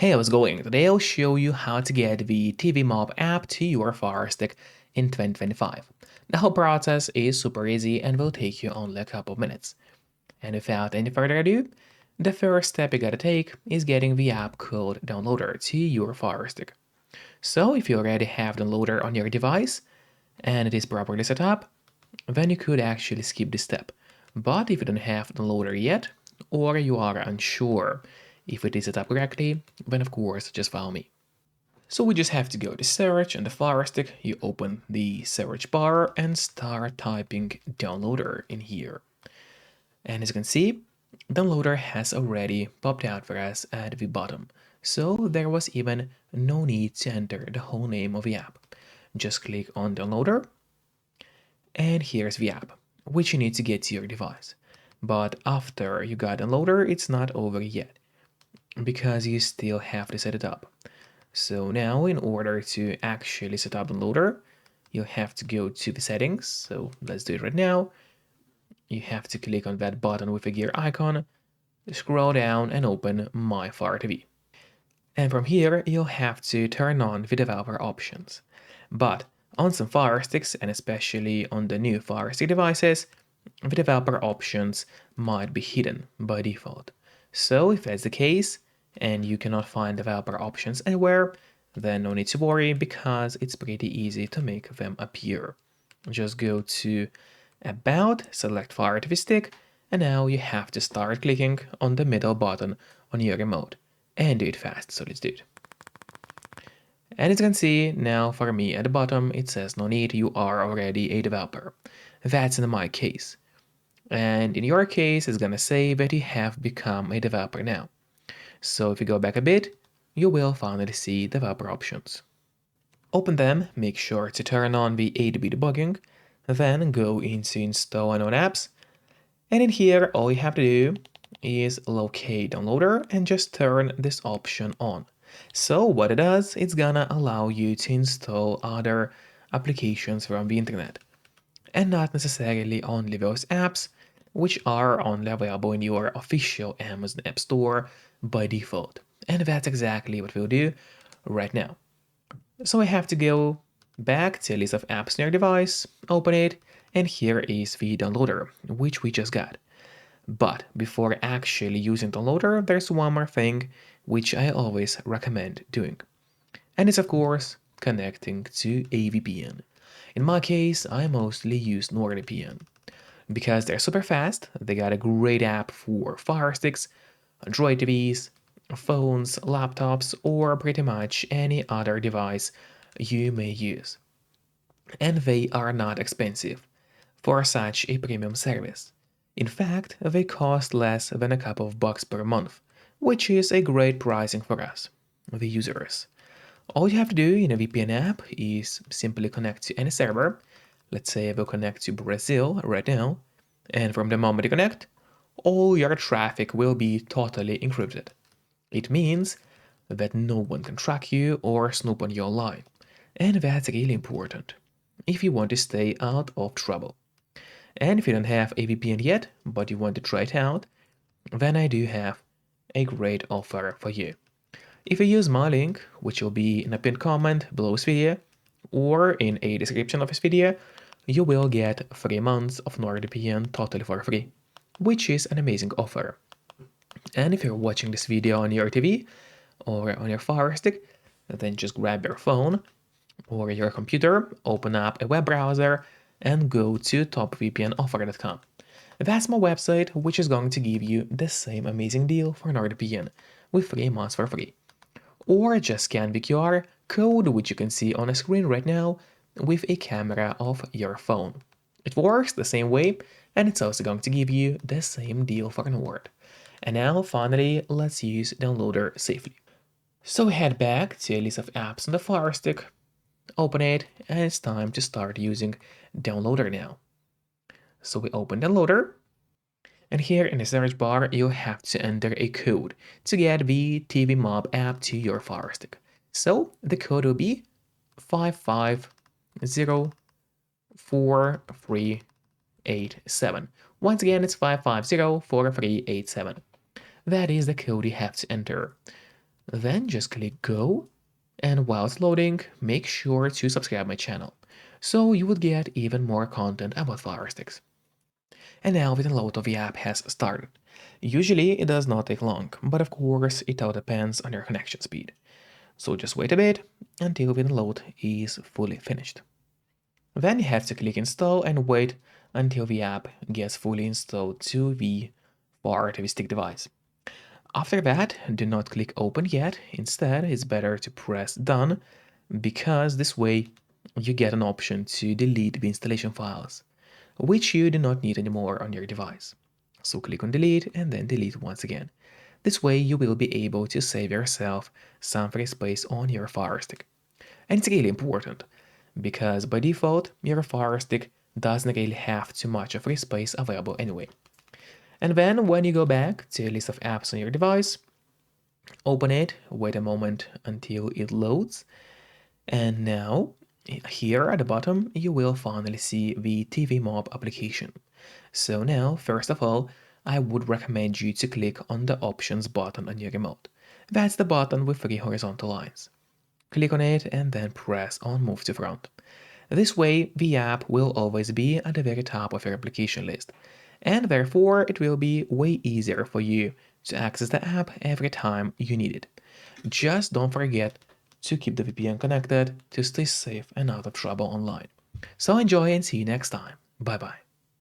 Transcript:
Hey, how's it going? Today I'll show you how to get the TV Mob app to your Firestick in 2025. The whole process is super easy and will take you only a couple of minutes. And without any further ado, the first step you gotta take is getting the app called Downloader to your Firestick. So if you already have Downloader on your device and it is properly set up, then you could actually skip this step. But if you don't have Downloader yet, or you are unsure if it is set up correctly, then of course just follow me. So we just have to go to search on the Firestick, you open the search bar and start typing downloader in here. And as you can see, downloader has already popped out for us at the bottom. So there was even no need to enter the whole name of the app. Just click on downloader and here's the app, which you need to get to your device. But after you got downloader, it's not over yet, because you still have to set it up. So now in order to actually set up downloader, you'll have to go to the settings. So let's do it right now. You have to click on that button with the gear icon, scroll down and open My Fire TV. And from here, you'll have to turn on the developer options. But on some Fire Sticks, and especially on the new Fire Stick devices, the developer options might be hidden by default. So if that's the case, and you cannot find developer options anywhere, then no need to worry because it's pretty easy to make them appear. Just go to About, select Fire TV Stick, and now you have to start clicking on the middle button on your remote. And do it fast, so let's do it. And as you can see, now for me at the bottom, it says no need, you are already a developer. That's in my case. And in your case, it's gonna say that you have become a developer now. So if you go back a bit, you will finally see developer options. Open them, make sure to turn on the A/B debugging, then go into install unknown apps, and in here all you have to do is locate downloader and just turn this option on. So what it does, it's gonna allow you to install other applications from the internet, and not necessarily only those apps which are only available in your official Amazon App Store by default. And that's exactly what we'll do right now. So I have to go back to a list of apps on your device, open it, and here is the downloader, which we just got. But before actually using downloader, there's one more thing which I always recommend doing. And it's of course connecting to a VPN. In my case, I mostly use NordVPN because they're super fast. They got a great app for Fire Sticks, Android TVs, phones, laptops, or pretty much any other device you may use. And they are not expensive for such a premium service. In fact, they cost less than a couple of bucks per month, which is a great pricing for us, the users. All you have to do in a VPN app is simply connect to any server. Let's say I will connect to Brazil right now, and from the moment you connect, all your traffic will be totally encrypted. It means that no one can track you or snoop on your line, and that's really important if you want to stay out of trouble. And if you don't have a VPN yet, but you want to try it out, then I do have a great offer for you. If you use my link, which will be in a pinned comment below this video, or in a description of this video, you will get 3 months of NordVPN totally for free, which is an amazing offer. And if you're watching this video on your TV or on your Fire Stick, then just grab your phone or your computer, open up a web browser, and go to topvpnoffer.com. That's my website, which is going to give you the same amazing deal for NordVPN with 3 months for free. Or just scan the QR code, which you can see on the screen right now, with a camera of your phone. It works the same way, and it's also going to give you the same deal for Nord. And now, finally, let's use downloader safely. So head back to a list of apps on the Fire Stick, open it, and it's time to start using downloader now. So we open downloader, and here in the search bar, you'll have to enter a code to get the TV Mob app to your Fire Stick. So the code will be 5504387. Once again, it's 5504387. That is the code you have to enter. Then just click go, and while it's loading, make sure to subscribe my channel, so you would get even more content about Firesticks. And now the download of the app has started. Usually it does not take long, but of course it all depends on your connection speed. So just wait a bit until the download is fully finished. Then you have to click install and wait until the app gets fully installed to the Firestick device. After that, do not click open yet. Instead, it's better to press done because this way you get an option to delete the installation files, which you do not need anymore on your device. So click on delete and then delete once again. This way you will be able to save yourself some free space on your Firestick. And it's really important because by default your Firestick doesn't really have too much of free space available anyway. And then when you go back to a list of apps on your device, open it, wait a moment until it loads, and now here at the bottom you will finally see the TV Mob application. So now, first of all, I would recommend you to click on the options button on your remote. That's the button with 3 horizontal lines. Click on it and then press on move to front. This way, the app will always be at the very top of your application list, and therefore it will be way easier for you to access the app every time you need it. Just don't forget to keep the VPN connected to stay safe and out of trouble online. So enjoy and see you next time. Bye bye.